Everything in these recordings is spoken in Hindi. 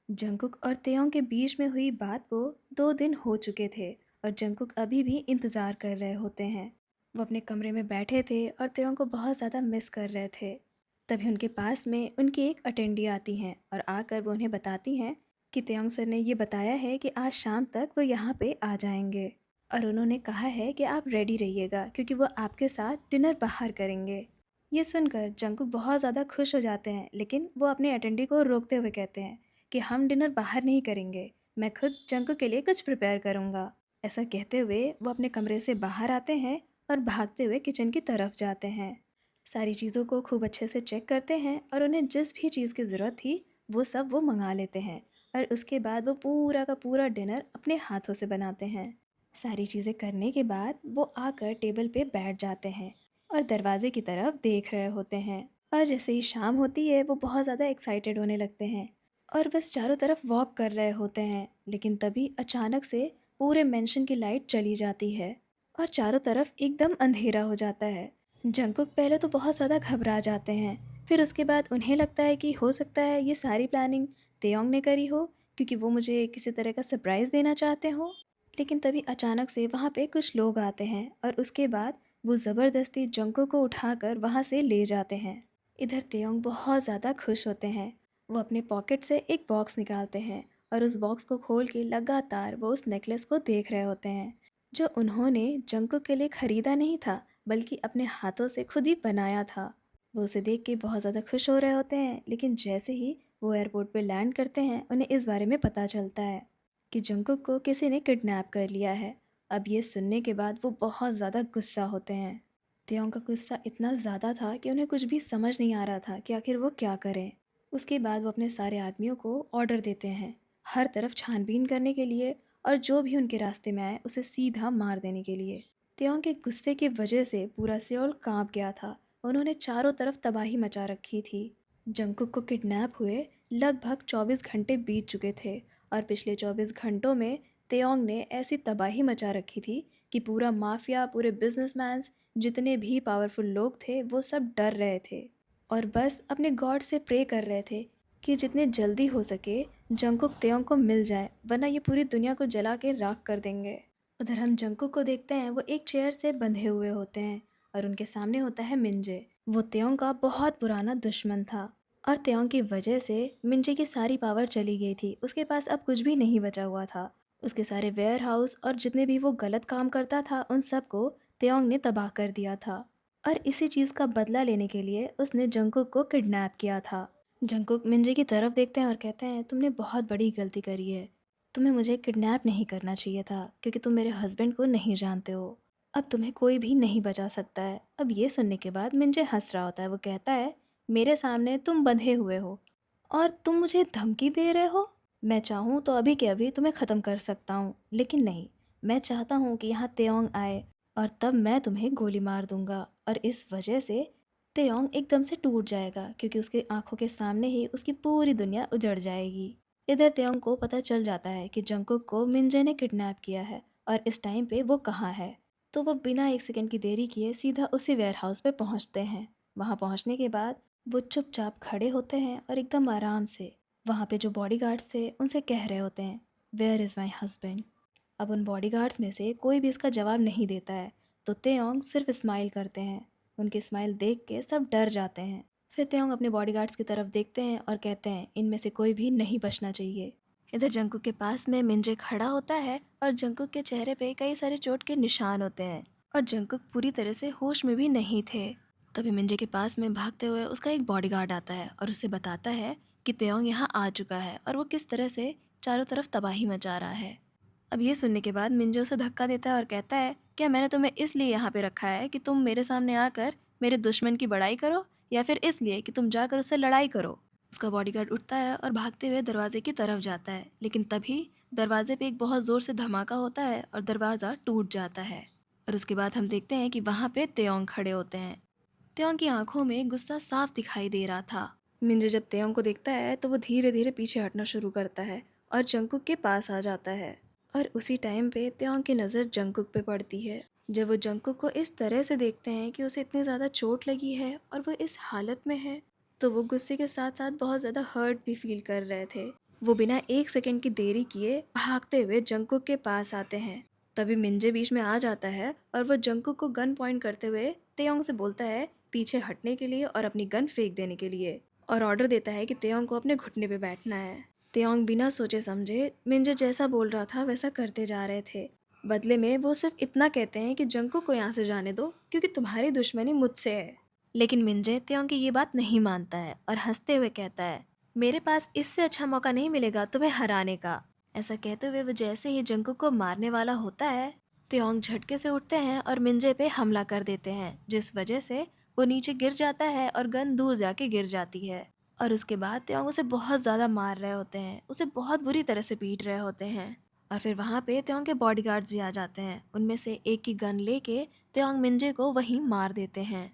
जंगकुक और तेयोंग के बीच में हुई बात को 2 दिन हो चुके थे और जंगकुक अभी भी इंतज़ार कर रहे होते हैं। वो अपने कमरे में बैठे थे और तेयोंग को बहुत ज़्यादा मिस कर रहे थे। तभी उनके पास में उनकी एक अटेंडी आती हैं और आकर वो उन्हें बताती हैं कि तेयोंग सर ने ये बताया है कि आज शाम तक वो यहाँ पे आ जाएंगे और उन्होंने कहा है कि आप रेडी रहिएगा क्योंकि वो आपके साथ डिनर बाहर करेंगे। ये सुनकर जंगकुक बहुत ज़्यादा खुश हो जाते हैं, लेकिन वो अपने अटेंडी को रोकते हुए कहते हैं कि हम डिनर बाहर नहीं करेंगे, मैं खुद जंकू के लिए कुछ प्रिपेयर करूँगा। ऐसा कहते हुए वो अपने कमरे से बाहर आते हैं और भागते हुए किचन की तरफ जाते हैं। सारी चीज़ों को खूब अच्छे से चेक करते हैं और उन्हें जिस भी चीज़ की ज़रूरत थी वो सब वो मंगा लेते हैं और उसके बाद वो पूरा का पूरा डिनर अपने हाथों से बनाते हैं। सारी चीज़ें करने के बाद वो आकर टेबल पे बैठ जाते हैं और दरवाजे की तरफ देख रहे होते हैं। और जैसे ही शाम होती है वो बहुत ज़्यादा एक्साइटेड होने लगते हैं और बस चारों तरफ वॉक कर रहे होते हैं, लेकिन तभी अचानक से पूरे मेंशन की लाइट चली जाती है और चारों तरफ एकदम अंधेरा हो जाता है। जंगकुक पहले तो बहुत ज़्यादा घबरा जाते हैं, फिर उसके बाद उन्हें लगता है कि हो सकता है ये सारी प्लानिंग तेयोंग ने करी हो क्योंकि वो मुझे किसी तरह का सरप्राइज़ देना चाहते हो। लेकिन तभी अचानक से वहाँ पे कुछ लोग आते हैं और उसके बाद वो ज़बरदस्ती जंगकुक को उठाकर वहाँ से ले जाते हैं। इधर तेयोंग बहुत ज़्यादा खुश होते हैं। वो अपने पॉकेट से एक बॉक्स निकालते हैं और उस बॉक्स को खोल के लगातार वो उस नेकलेस को देख रहे होते हैं जो उन्होंने जंगकुक के लिए खरीदा नहीं था, बल्कि अपने हाथों से खुद ही बनाया था। वो उसे देख के बहुत ज़्यादा खुश हो रहे होते हैं, लेकिन जैसे ही वो एयरपोर्ट पे लैंड करते हैं उन्हें इस बारे में पता चलता है कि जंगकुक को किसी ने किडनैप कर लिया है। अब ये सुनने के बाद वो बहुत ज़्यादा गुस्सा होते हैं। त्योंग का गुस्सा इतना ज़्यादा था कि उन्हें कुछ भी समझ नहीं आ रहा था कि आखिर वो क्या करें। उसके बाद वो अपने सारे आदमियों को ऑर्डर देते हैं हर तरफ छानबीन करने के लिए और जो भी उनके रास्ते में आए उसे सीधा मार देने के लिए। त्योंग के गुस्से की वजह से पूरा सियोल कांप गया था। उन्होंने चारों तरफ तबाही मचा रखी थी। जंगकुक को किडनैप हुए लगभग 24 घंटे बीत चुके थे और पिछले 24 घंटों में त्योंग ने ऐसी तबाही मचा रखी थी कि पूरा माफिया, पूरे बिजनेसमैन्स, जितने भी पावरफुल लोग थे वो सब डर रहे थे और बस अपने गॉड से प्रे कर रहे थे कि जितने जल्दी हो सके जंगकुक तेयोंग को मिल जाए, वरना ये पूरी दुनिया को जला के राख कर देंगे। उधर हम जंगकुक को देखते हैं, वो एक चेयर से बंधे हुए होते हैं और उनके सामने होता है मिंजे। वो तेयोंग का बहुत पुराना दुश्मन था और तेयोंग की वजह से मिंजे की सारी पावर चली गई थी। उसके पास अब कुछ भी नहीं बचा हुआ था। उसके सारे वेयर हाउस और जितने भी वो गलत काम करता था उन सबको तेयोंग ने तबाह कर दिया था और इसी चीज़ का बदला लेने के लिए उसने जंगकुक को किडनैप किया था। जंगकुक मिंजे की तरफ देखते हैं और कहते हैं, तुमने बहुत बड़ी गलती करी है। तुम्हें मुझे किडनैप नहीं करना चाहिए था क्योंकि तुम मेरे हस्बैंड को नहीं जानते हो। अब तुम्हें कोई भी नहीं बचा सकता है। अब ये सुनने के बाद मिंजे हंस रहा होता है। वो कहता है, मेरे सामने तुम बंधे हुए हो और तुम मुझे धमकी दे रहे हो। मैं चाहूँ तो अभी के अभी तुम्हें ख़त्म कर सकता हूँ, लेकिन नहीं, मैं चाहता हूँ कि यहाँ तेयोंग आए और तब मैं तुम्हें गोली मार दूंगा और इस वजह से तेयोंग एकदम से टूट जाएगा क्योंकि उसके आंखों के सामने ही उसकी पूरी दुनिया उजड़ जाएगी। इधर तेयोंग को पता चल जाता है कि जंगकुक को मिंजे ने किडनैप किया है और इस टाइम पे वो कहाँ है। तो वो बिना एक सेकंड की देरी किए सीधा उसी वेयर हाउस पे पहुँचते हैं। वहाँ पहुँचने के बाद वो चुपचाप खड़े होते हैं और एकदम आराम से वहाँ पे जो बॉडीगार्ड्स थे उनसे कह रहे होते हैं, वेयर इज़ माई हस्बैंड। अब उन बॉडीगार्ड्स में से कोई भी इसका जवाब नहीं देता है, तो तेयोंग सिर्फ स्माइल करते हैं। उनकी स्माइल देख के सब डर जाते हैं। फिर तेयोंग अपने बॉडीगार्ड्स की तरफ देखते हैं और कहते हैं, इनमें से कोई भी नहीं बचना चाहिए। इधर जंगकुक के पास में मिंजे खड़ा होता है और जंगकुक के चेहरे पे कई सारे चोट के निशान होते हैं और जंगकुक पूरी तरह से होश में भी नहीं थे। तभी मिंजे के पास में भागते हुए उसका एक बॉडीगार्ड आता है और उसे बताता है कि तेयोंग यहाँ आ चुका है और वो किस तरह से चारों तरफ तबाही मचा रहा है। अब ये सुनने के बाद मिंजो उसे धक्का देता है और कहता है, क्या मैंने तुम्हें इसलिए यहाँ पे रखा है कि तुम मेरे सामने आकर मेरे दुश्मन की बड़ाई करो, या फिर इसलिए कि तुम जाकर उससे लड़ाई करो। उसका बॉडीगार्ड उठता है और भागते हुए दरवाजे की तरफ जाता है, लेकिन तभी दरवाजे पे एक बहुत ज़ोर से धमाका होता है और दरवाज़ा टूट जाता है। और उसके बाद हम देखते हैं कि वहाँ पे तेयोंग खड़े होते हैं। तेयोंग की आंखों में गुस्सा साफ दिखाई दे रहा था। मिंजो जब तेयोंग को देखता है तो वो धीरे धीरे पीछे हटना शुरू करता है और जंगकुक के पास आ जाता है। और उसी टाइम पे तेयोंग की नज़र जंगकुक पे पड़ती है। जब वो जंगकुक को इस तरह से देखते हैं कि उसे इतनी ज़्यादा चोट लगी है और वो इस हालत में है, तो वो गुस्से के साथ साथ बहुत ज़्यादा हर्ट भी फील कर रहे थे। वो बिना एक सेकंड की देरी किए भागते हुए जंकुक के पास आते हैं। तभी मिंजे बीच में आ जाता है और वो जंकुक को गन पॉइंट करते हुए तेयोंग से बोलता है पीछे हटने के लिए और अपनी गन फेंक देने के लिए, और ऑर्डर देता है कि तेयोंग को अपने घुटने पे बैठना है। तेयोंग बिना सोचे समझे मिंजे जैसा बोल रहा था वैसा करते जा रहे थे। बदले में वो सिर्फ इतना कहते हैं कि जंकुक को यहाँ से जाने दो क्योंकि तुम्हारी दुश्मनी मुझसे है। लेकिन मिंजे तेयोंग की ये बात नहीं मानता है और हंसते हुए कहता है मेरे पास इससे अच्छा मौका नहीं मिलेगा तुम्हें हराने का। ऐसा कहते हुए वो जैसे ही जंकुक को मारने वाला होता है, त्योंग झटके से उठते हैं और मिंजे पे हमला कर देते हैं, जिस वजह से वो नीचे गिर जाता है और गन दूर जाके गिर जाती है। और उसके बाद त्योंग उसे बहुत ज़्यादा मार रहे होते हैं, उसे बहुत बुरी तरह से पीट रहे होते हैं। और फिर वहाँ पे त्योंग के बॉडीगार्ड्स भी आ जाते हैं। उनमें से एक की गन लेके त्योंग मिंजे को वहीं मार देते हैं।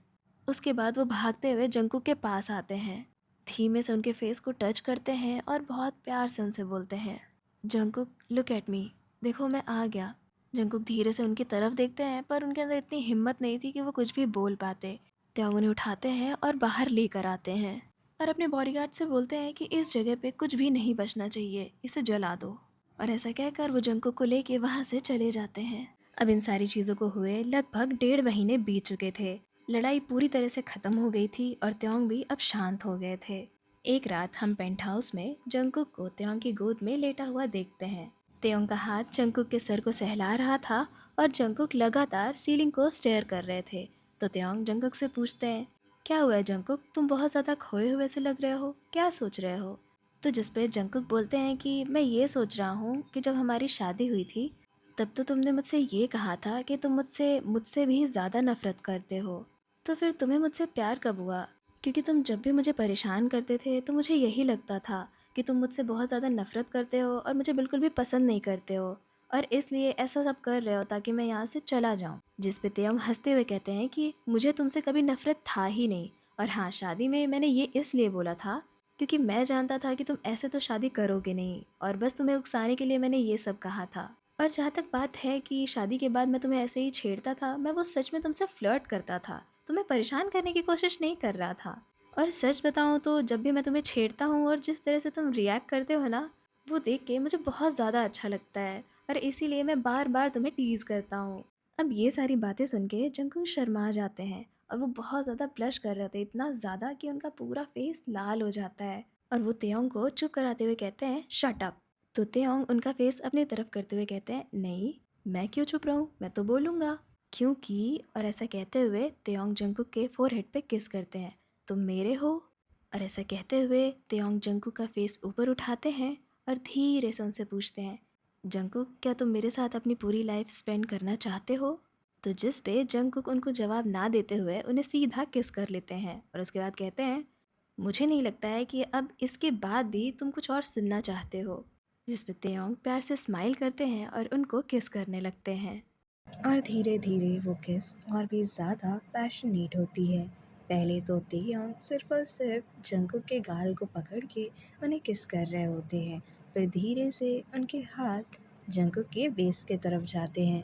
उसके बाद वो भागते हुए जंकुक के पास आते हैं, धीमे से उनके फेस को टच करते हैं और बहुत प्यार से उनसे बोलते हैं जंकुक लुक एट मी, देखो मैं आ गया। जंकुक धीरे से उनकी तरफ देखते हैं पर उनके अंदर इतनी हिम्मत नहीं थी कि वो कुछ भी बोल पाते। त्योंग उन्हें उठाते हैं और बाहर लेकर आते हैं और अपने बॉडीगार्ड से बोलते हैं कि इस जगह पे कुछ भी नहीं बचना चाहिए, इसे जला दो। और ऐसा कहकर वो जंकुक को लेके वहाँ से चले जाते हैं। अब इन सारी चीज़ों को हुए लगभग 1.5 महीने बीत चुके थे। लड़ाई पूरी तरह से ख़त्म हो गई थी और त्योंग भी अब शांत हो गए थे। एक रात हम पेंट हाउस में जंकुक को त्योंग की गोद में लेटा हुआ देखते हैं। त्योंग का हाथ जंकुक के सर को सहला रहा था और जंकुक लगातार सीलिंग को स्टेयर कर रहे थे। तो त्योंग जंकुक से पूछते हैं क्या हुआ है जंकुक, तुम बहुत ज़्यादा खोए हुए से लग रहे हो, क्या सोच रहे हो। तो जिस पे जंकुक बोलते हैं कि मैं ये सोच रहा हूँ कि जब हमारी शादी हुई थी तब तो तुमने मुझसे ये कहा था कि तुम मुझसे मुझसे भी ज़्यादा नफ़रत करते हो, तो फिर तुम्हें मुझसे प्यार कब हुआ। क्योंकि तुम जब भी मुझे परेशान करते थे तो मुझे यही लगता था कि तुम मुझसे बहुत ज़्यादा नफ़रत करते हो और मुझे बिल्कुल भी पसंद नहीं करते हो, और इसलिए ऐसा सब कर रहे हो ताकि मैं यहाँ से चला जाऊँ। जिस पे त्योंग हंसते हुए कहते हैं कि मुझे तुमसे कभी नफ़रत था ही नहीं, और हाँ शादी में मैंने ये इसलिए बोला था क्योंकि मैं जानता था कि तुम ऐसे तो शादी करोगे नहीं, और बस तुम्हें उकसाने के लिए मैंने ये सब कहा था। और जहाँ तक बात है कि शादी के बाद मैं तुम्हें ऐसे ही छेड़ता था, मैं वो सच में तुमसे फ्लर्ट करता था, तुम्हें परेशान करने की कोशिश नहीं कर रहा था। और सच बताऊँ तो जब भी मैं तुम्हें छेड़ता हूँ और जिस तरह से तुम रिएक्ट करते हो ना, वो देख के मुझे बहुत ज़्यादा अच्छा लगता है, और इसीलिए मैं बार बार तुम्हें टीज़ करता हूँ। अब ये सारी बातें सुन के जंकुक शर्मा जाते हैं और वो बहुत ज़्यादा ब्लश कर रहे थे, इतना ज़्यादा कि उनका पूरा फेस लाल हो जाता है। और वो त्योंग को चुप कराते हुए कहते हैं शट अप। तो त्योंग उनका फेस अपनी तरफ करते हुए कहते हैं नहीं, मैं क्यों चुप रहूँ, मैं तो बोलूँगा क्योंकि। और ऐसा कहते हुए त्योंग जंकुक के फोरहेड पे किस करते हैं, तुम मेरे हो। और ऐसा कहते हुए त्योंग जंकुक का फेस ऊपर उठाते हैं और धीरे से उनसे पूछते हैं जंकुक क्या तुम मेरे साथ अपनी पूरी लाइफ स्पेंड करना चाहते हो। तो जिस पे जंकुक उनको जवाब ना देते हुए उन्हें सीधा किस कर लेते हैं और उसके बाद कहते हैं मुझे नहीं लगता है कि अब इसके बाद भी तुम कुछ और सुनना चाहते हो। जिस पे त्योंग प्यार से स्माइल करते हैं और उनको किस करने लगते हैं। और धीरे धीरे वो किस और भी ज़्यादा पैशनेट होती है। पहले तो तेयंग सिर्फ और सिर्फ जंकुक के गाल को पकड़ के उन्हें किस कर रहे होते हैं। फिर धीरे से उनके हाथ जंकुक के वेस्ट की तरफ जाते हैं।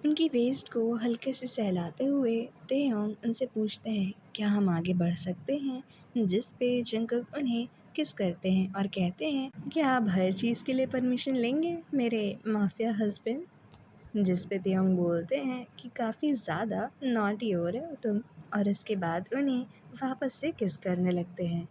उनकी वेस्ट को हल्के से सहलाते हुए तेयंग उनसे पूछते हैं क्या हम आगे बढ़ सकते हैं, जिस पे जंकुक उन्हें किस करते हैं और कहते हैं क्या आप हर चीज़ के लिए परमिशन लेंगे मेरे माफिया हस्बैंड। जिस पे त्योंग बोलते हैं कि काफ़ी ज़्यादा नॉटी हो रहे हो तुम, और इसके बाद उन्हें वापस से किस करने लगते हैं।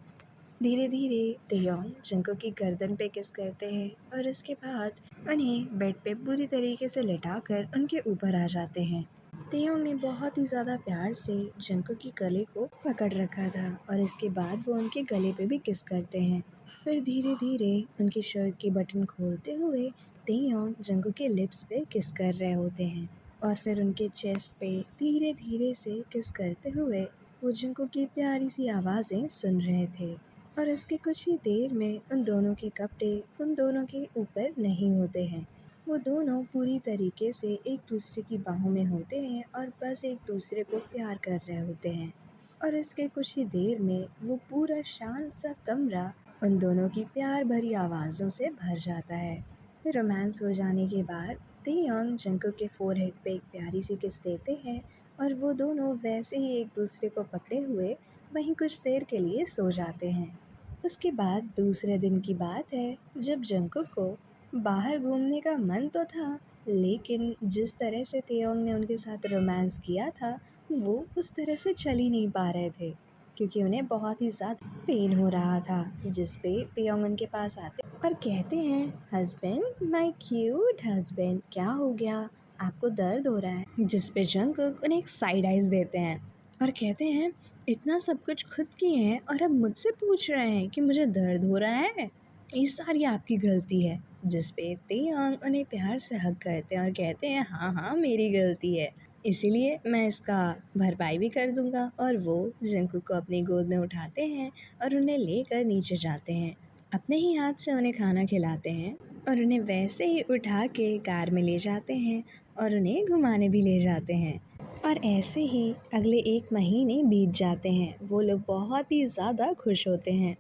धीरे धीरे त्योंग जंको की गर्दन पे किस करते हैं और इसके बाद उन्हें बेड पे पूरी तरीके से लेटाकर उनके ऊपर आ जाते हैं। त्योंग ने बहुत ही ज़्यादा प्यार से जंको की गले को पकड़ रखा था और इसके बाद वो उनके गले पे भी किस करते हैं। फिर धीरे धीरे उनकी शर्ट की बटन खोलते हुए तेयोंग जंगू के लिप्स पे किस कर रहे होते हैं और फिर उनके चेस्ट पे धीरे धीरे से किस करते हुए वो जंगू की प्यारी सी आवाज़ें सुन रहे थे। और इसके कुछ ही देर में उन दोनों के कपड़े उन दोनों के ऊपर नहीं होते हैं। वो दोनों पूरी तरीके से एक दूसरे की बाहों में होते हैं और बस एक दूसरे को प्यार कर रहे होते हैं। और इसके कुछ ही देर में वो पूरा शांत सा कमरा उन दोनों की प्यार भरी आवाज़ों से भर जाता है। रोमांस हो जाने के बाद तेयंग जंकुक के फोरहेड पे एक प्यारी सी किस देते हैं और वो दोनों वैसे ही एक दूसरे को पकड़े हुए वहीं कुछ देर के लिए सो जाते हैं। उसके बाद दूसरे दिन की बात है जब जंकुक को बाहर घूमने का मन तो था, लेकिन जिस तरह से तेयोंग ने उनके साथ रोमांस किया था वो उस तरह से चल ही नहीं पा रहे थे, क्योंकि उन्हें बहुत ही ज़्यादा पेन हो रहा था। जिस पे तेयोंग उनके पास आते और कहते हैं, हस्बैंड, माय क्यूट हस्बैंड, क्या हो गया, आपको दर्द हो रहा है? जिस पे जंकुक उन्हें एक साइड आइज देते हैं और कहते हैं, इतना सब कुछ खुद किए हैं और अब मुझसे पूछ रहे हैं कि मुझे दर्द हो रहा है, ये सारी आपकी गलती है। जिस पे तेयांग उन्हें प्यार से हग करते हैं और कहते हैं, हाँ हाँ मेरी गलती है, इसीलिए मैं इसका भरपाई भी कर दूंगा। और वो जंकुक को अपनी गोद में उठाते हैं और उन्हें लेकर नीचे जाते हैं, अपने ही हाथ से उन्हें खाना खिलाते हैं और उन्हें वैसे ही उठा के कार में ले जाते हैं और उन्हें घुमाने भी ले जाते हैं। और ऐसे ही अगले 1 महीने बीत जाते हैं। वो लोग बहुत ही ज़्यादा खुश होते हैं,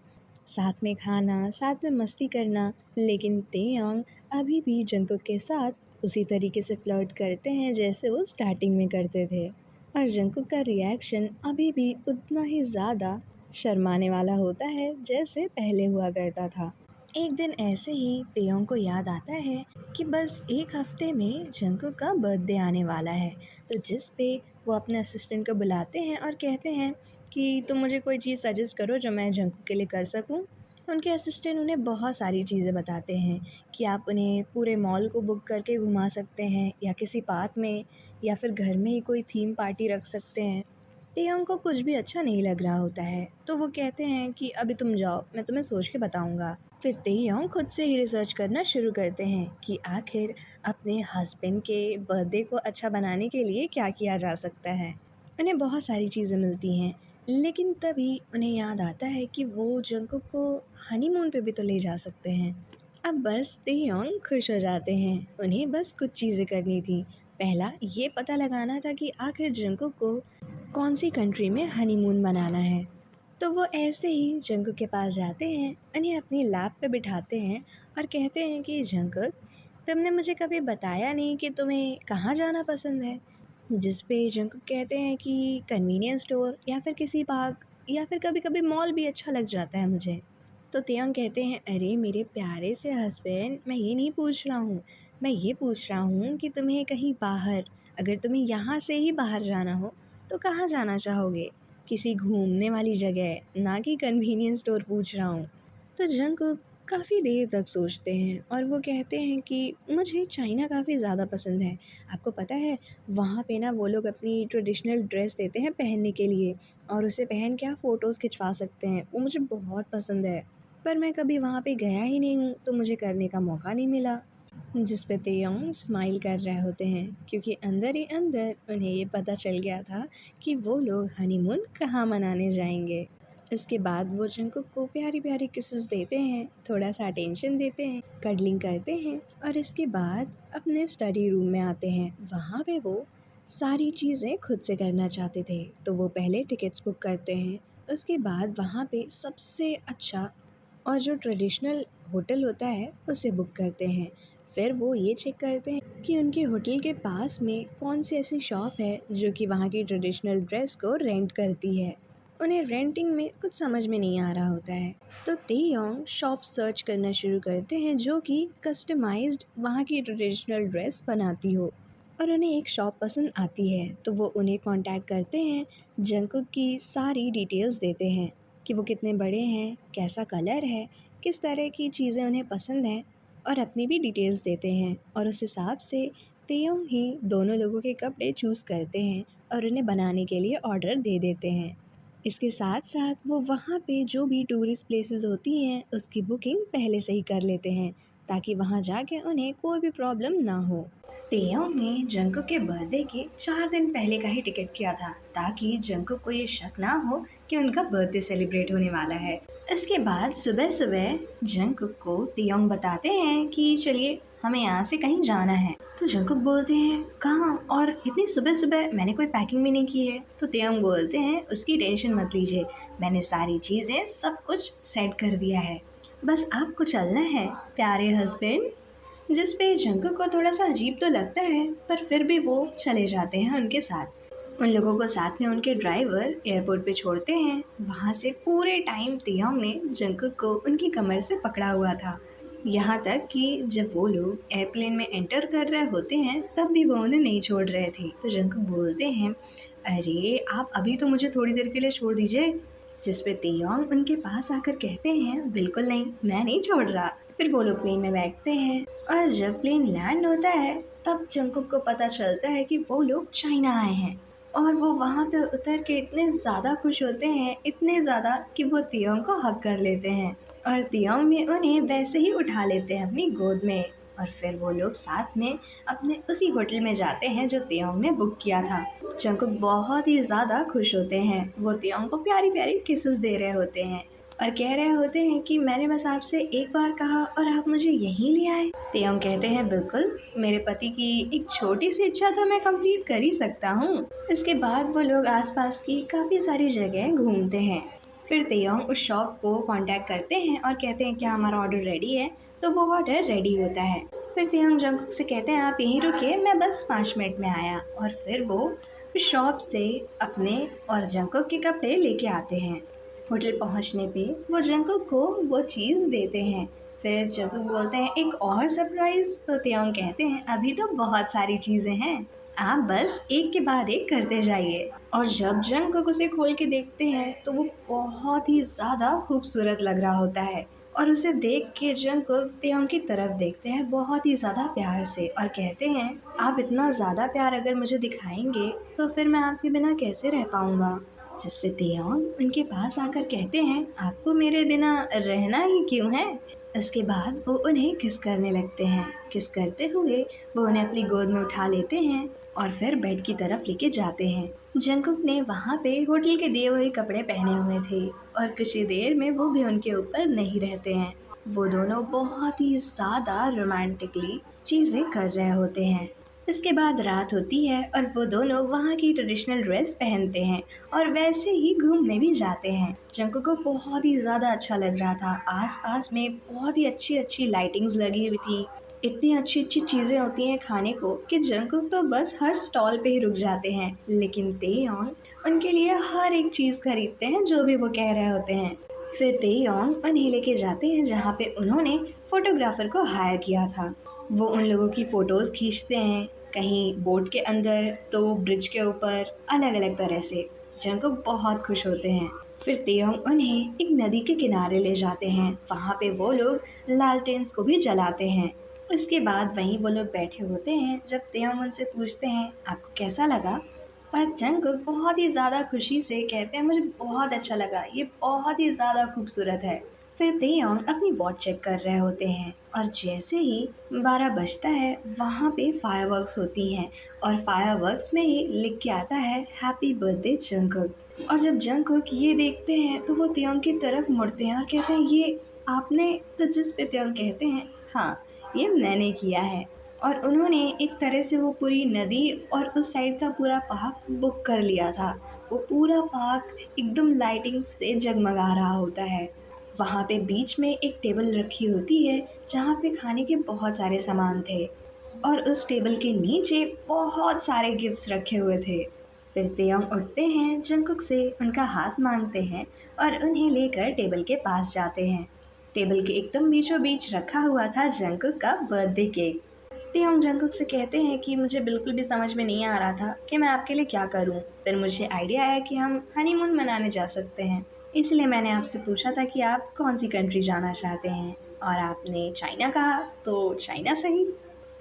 साथ में खाना, साथ में मस्ती करना। लेकिन तेयोंग अभी भी जंकुक के साथ उसी तरीके से फ्लर्ट करते हैं जैसे वो स्टार्टिंग में करते थे। और जंकुक का रिएक्शन अभी भी उतना ही ज़्यादा शर्माने वाला होता है जैसे पहले हुआ करता था। एक दिन ऐसे ही तेयोंग को याद आता है कि बस 1 हफ्ते में जंकुक का बर्थडे आने वाला है। तो जिस पे वो अपने असिस्टेंट को बुलाते हैं और कहते हैं कि तुम मुझे कोई चीज़ सजेस्ट करो जो मैं जंकुक के लिए कर सकूं। उनके असिस्टेंट उन्हें बहुत सारी चीज़ें बताते हैं कि आप उन्हें पूरे मॉल को बुक करके घुमा सकते हैं या किसी पार्क में, या फिर घर में ही कोई थीम पार्टी रख सकते हैं। तेयोंग को कुछ भी अच्छा नहीं लग रहा होता है, तो वो कहते हैं कि अभी तुम जाओ, मैं तुम्हें सोच के बताऊंगा। फिर तेयोंग खुद से ही रिसर्च करना शुरू करते हैं कि आखिर अपने हस्बैंड के बर्थडे को अच्छा बनाने के लिए क्या किया जा सकता है। उन्हें बहुत सारी चीज़ें मिलती हैं, लेकिन तभी उन्हें याद आता है कि वो जंकुक को हनीमून पे भी तो ले जा सकते हैं। अब बस तेयोंग खुश हो जाते हैं, उन्हें बस कुछ चीज़ें करनी थी। पहला ये पता लगाना था कि आखिर जंकुक को कौन सी कंट्री में हनीमून मनाना है। तो वो ऐसे ही जंकुक के पास जाते हैं, उन्हें अपनी लैब पे बिठाते हैं और कहते हैं कि जंकुक, तुमने मुझे कभी बताया नहीं कि तुम्हें कहाँ जाना पसंद है। जिस पे जंकुक कहते हैं कि कन्वीनियंस स्टोर या फिर किसी पार्क, या फिर कभी कभी मॉल भी अच्छा लग जाता है मुझे। तो तेयंग कहते हैं, अरे मेरे प्यारे से हस्बैंड, मैं ये नहीं पूछ रहा हूँ, मैं ये पूछ रहा हूँ कि तुम्हें कहीं बाहर, अगर तुम्हें यहाँ से ही बाहर जाना हो तो कहाँ जाना चाहोगे, किसी घूमने वाली जगह, ना कि कन्वीनियंस स्टोर पूछ रहा हूँ। तो जंकुक काफ़ी देर तक सोचते हैं और वो कहते हैं कि मुझे चाइना काफ़ी ज़्यादा पसंद है। आपको पता है, वहाँ पे ना वो लोग अपनी ट्रेडिशनल ड्रेस देते हैं पहनने के लिए और उसे पहन के आप फ़ोटोज़ खिंचवा सकते हैं, वो मुझे बहुत पसंद है। पर मैं कभी वहाँ पे गया ही नहीं हूँ, तो मुझे करने का मौका नहीं मिला। जिस पे तेयोंग स्माइल कर रहे होते हैं, क्योंकि अंदर ही अंदर उन्हें ये पता चल गया था कि वो लोग हनीमून कहाँ मनाने जाएंगे। इसके बाद वो जंकुक को प्यारी प्यारी किसेस देते हैं, थोड़ा सा अटेंशन देते हैं, कडलिंग करते हैं और इसके बाद अपने स्टडी रूम में आते हैं। वहाँ पे वो सारी चीज़ें खुद से करना चाहते थे, तो वो पहले टिकट्स बुक करते हैं। उसके बाद वहाँ पे सबसे अच्छा और जो ट्रेडिशनल होटल होता है उसे बुक करते हैं। फिर वो ये चेक करते हैं कि उनके होटल के पास में कौन सी ऐसी शॉप है जो कि वहाँ की ट्रेडिशनल ड्रेस को रेंट करती है। उन्हें रेंटिंग में कुछ समझ में नहीं आ रहा होता है, तो तेयोंग शॉप सर्च करना शुरू करते हैं जो कि कस्टमाइज्ड वहाँ की ट्रेडिशनल ड्रेस बनाती हो। और उन्हें एक शॉप पसंद आती है, तो वो उन्हें कांटेक्ट करते हैं, जंकुक की सारी डिटेल्स देते हैं कि वो कितने बड़े हैं, कैसा कलर है, किस तरह की चीज़ें उन्हें पसंद हैं, और अपनी भी डिटेल्स देते हैं। और उस हिसाब से तेयोंग ही दोनों लोगों के कपड़े चूज़ करते हैं और उन्हें बनाने के लिए ऑर्डर दे देते हैं। इसके साथ साथ वो वहाँ पे जो भी टूरिस्ट प्लेसेस होती हैं उसकी बुकिंग पहले से ही कर लेते हैं, ताकि वहाँ जाके उन्हें कोई भी प्रॉब्लम ना हो। तेयोंग ने जंकुक के बर्थडे के 4 दिन पहले का ही टिकट किया था, ताकि जंकुक को ये शक ना हो कि उनका बर्थडे सेलिब्रेट होने वाला है। इसके बाद सुबह सुबह जंकुक को तेयोंग बताते हैं कि चलिए हमें यहाँ से कहीं जाना है। तो जंकुक बोलते हैं, कहाँ, और इतनी सुबह सुबह, मैंने कोई पैकिंग भी नहीं की है। तो तेयोंग बोलते हैं, उसकी टेंशन मत लीजिए, मैंने सारी चीज़ें सब कुछ सेट कर दिया है, बस आपको चलना है प्यारे हस्बैंड। जिस पे जंकुक को थोड़ा सा अजीब तो लगता है, पर फिर भी वो चले जाते हैं उनके साथ। उन लोगों को साथ में उनके ड्राइवर एयरपोर्ट पे छोड़ते हैं। वहाँ से पूरे टाइम तियोंग ने जंगकुक को उनकी कमर से पकड़ा हुआ था। यहाँ तक कि जब वो लोग एयरप्लेन में एंटर कर रहे होते हैं तब भी वो उन्हें नहीं छोड़ रहे थे। तो जंगकुक बोलते हैं, अरे आप अभी तो मुझे थोड़ी देर के लिए छोड़ दीजिए। जिस पे तियोंग उनके पास आकर कहते हैं, बिल्कुल नहीं, मैं नहीं छोड़ रहा। फिर वो लोग प्लेन में बैठते हैं और जब प्लेन लैंड होता है तब जंगकुक को पता चलता है कि वो लोग चाइना आए हैं। और वो वहाँ पे उतर के इतने ज़्यादा खुश होते हैं, इतने ज़्यादा कि वो तियोंग को हग कर लेते हैं और तियोंग भी उन्हें वैसे ही उठा लेते हैं अपनी गोद में। और फिर वो लोग साथ में अपने उसी होटल में जाते हैं जो तियोंग ने बुक किया था। जंगकुक बहुत ही ज़्यादा खुश होते हैं। वो तियोंग को प्यारी प्यारी किसेस दे रहे होते हैं और कह रहे होते हैं कि मैंने बस आपसे एक बार कहा और आप मुझे यहीं ले आए। तियोंग कहते हैं, बिल्कुल, मेरे पति की एक छोटी सी इच्छा तो मैं कंप्लीट कर ही सकता हूँ। इसके बाद वो लोग आसपास की काफ़ी सारी जगह घूमते हैं। फिर तियोंग उस शॉप को कांटेक्ट करते हैं और कहते हैं क्या हमारा ऑर्डर रेडी है। तो वो ऑर्डर रेडी होता है। फिर तियोंग जंगकुक से कहते हैं, आप यहीं रुकिए, मैं बस 5 मिनट में आया। और फिर वो उस शॉप से अपने और जंगकुक के कपड़े लेके आते हैं। होटल पहुंचने पे वो जंगकुक को वो चीज़ देते हैं। फिर जंगकुक बोलते हैं, एक और सरप्राइज। तो तियोंग कहते हैं, अभी तो बहुत सारी चीज़ें हैं, आप बस एक के बाद एक करते जाइए। और जब जंगकुक उसे खोल के देखते हैं तो वो बहुत ही ज़्यादा खूबसूरत लग रहा होता है। और उसे देख के जंगकुक तियोंग की तरफ देखते हैं बहुत ही ज़्यादा प्यार से और कहते हैं, आप इतना ज़्यादा प्यार अगर मुझे दिखाएंगे तो फिर मैं आपके बिना कैसे रह पाऊंगा। जिस पे तियोंग उनके पास आकर कहते हैं, आपको मेरे बिना रहना ही क्यों है। इसके बाद वो उन्हें किस करने लगते हैं। किस करते हुए वो उन्हें अपनी गोद में उठा लेते हैं और फिर बेड की तरफ लेके जाते हैं। जंगकुक ने वहाँ पे होटल के दिए हुए कपड़े पहने हुए थे और कुछ ही देर में वो भी उनके ऊपर नहीं रहते हैं। वो दोनों बहुत ही ज़्यादा रोमांटिकली चीज़ें कर रहे होते हैं। इसके बाद रात होती है और वो दोनों वहाँ की ट्रेडिशनल ड्रेस पहनते हैं और वैसे ही घूमने भी जाते हैं। जंगकुक को बहुत ही ज़्यादा अच्छा लग रहा था। आसपास में बहुत ही अच्छी अच्छी लाइटिंग्स लगी हुई थी। इतनी अच्छी अच्छी चीज़ें होती हैं खाने को कि जंगकुक तो बस हर स्टॉल पे ही रुक जाते हैं। लेकिन तेयोंग उनके लिए हर एक चीज़ खरीदते हैं जो भी वो कह रहे होते हैं। फिर तेयोंग उन्हें लेके जाते हैं जहाँ पे उन्होंने फोटोग्राफर को हायर किया था। वो उन लोगों की फ़ोटोज़ खींचते हैं, कहीं बोट के अंदर तो ब्रिज के ऊपर, अलग अलग तरह से। जंगकुक बहुत खुश होते हैं। फिर तेयोंग उन्हें एक नदी के किनारे ले जाते हैं। वहाँ पे वो लोग लालटेन्स को भी जलाते हैं। उसके बाद वहीं वो लोग बैठे होते हैं। जब तेयोंग उनसे पूछते हैं, आपको कैसा लगा। पर जंगकुक बहुत ही ज़्यादा खुशी से कहते हैं, मुझे बहुत अच्छा लगा, ये बहुत ही ज़्यादा खूबसूरत है। फिर तेयोंग अपनी वॉच चेक कर रहे होते हैं और जैसे ही 12 बजता है वहाँ पे फायरवर्क्स होती हैं और फायरवर्क्स में ही लिख के आता है, हैप्पी बर्थडे जंगकुक। और जब जंगकुक ये देखते हैं तो वो तेयोंग की तरफ मुड़ते हैं और कहते हैं, ये आपने। तो जिस पे तेयोंग कहते हैं, हाँ, ये मैंने किया है। और उन्होंने एक तरह से वो पूरी नदी और उस साइड का पूरा पार्क बुक कर लिया था। वो पूरा पार्क एकदम लाइटिंग से जगमगा रहा होता है। वहाँ पे बीच में एक टेबल रखी होती है जहाँ पे खाने के बहुत सारे सामान थे और उस टेबल के नीचे बहुत सारे गिफ्ट्स रखे हुए थे। फिर तेयोंग उठते हैं, जंगकुक से उनका हाथ मांगते हैं और उन्हें लेकर टेबल के पास जाते हैं। टेबल के एकदम बीचों बीच रखा हुआ था जंगकुक का बर्थडे केक। तेयोंग जंगकुक से कहते हैं कि मुझे बिल्कुल भी समझ में नहीं आ रहा था कि मैं आपके लिए क्या करूं। फिर मुझे आइडिया आया कि हम हनीमून मनाने जा सकते हैं, इसलिए मैंने आपसे पूछा था कि आप कौन सी कंट्री जाना चाहते हैं और आपने चाइना कहा, तो चाइना सही।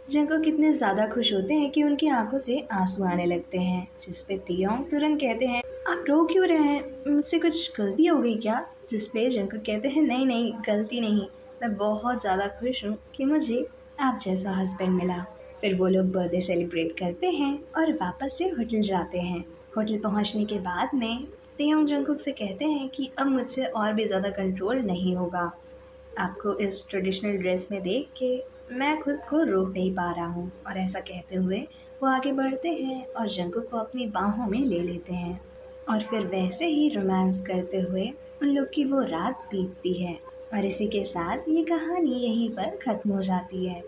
जंगकुक कितने ज़्यादा खुश होते हैं कि उनकी आंखों से आंसू आने लगते हैं। जिस पे तियोंग तुरंत कहते हैं, आप रो क्यों रहे हैं, मुझसे कुछ गलती हो गई क्या। जिस पे जंगकुक कहते हैं, नहीं नहीं, गलती नहीं, मैं बहुत ज़्यादा खुश हूँ कि मुझे आप जैसा हस्बैंड मिला। फिर वो लोग बर्थडे सेलिब्रेट करते हैं और वापस से होटल जाते हैं। होटल पहुँचने के बाद में तेयोंग जंगकुक से कहते हैं कि अब मुझसे और भी ज़्यादा कंट्रोल नहीं होगा। आपको इस ट्रेडिशनल ड्रेस में देख के मैं खुद को रोक नहीं पा रहा हूँ। और ऐसा कहते हुए वो आगे बढ़ते हैं और जंगकुक को अपनी बाहों में ले लेते हैं और फिर वैसे ही रोमांस करते हुए उन लोग की वो रात बीतती है। और इसी के साथ ये कहानी यहीं पर ख़त्म हो जाती है।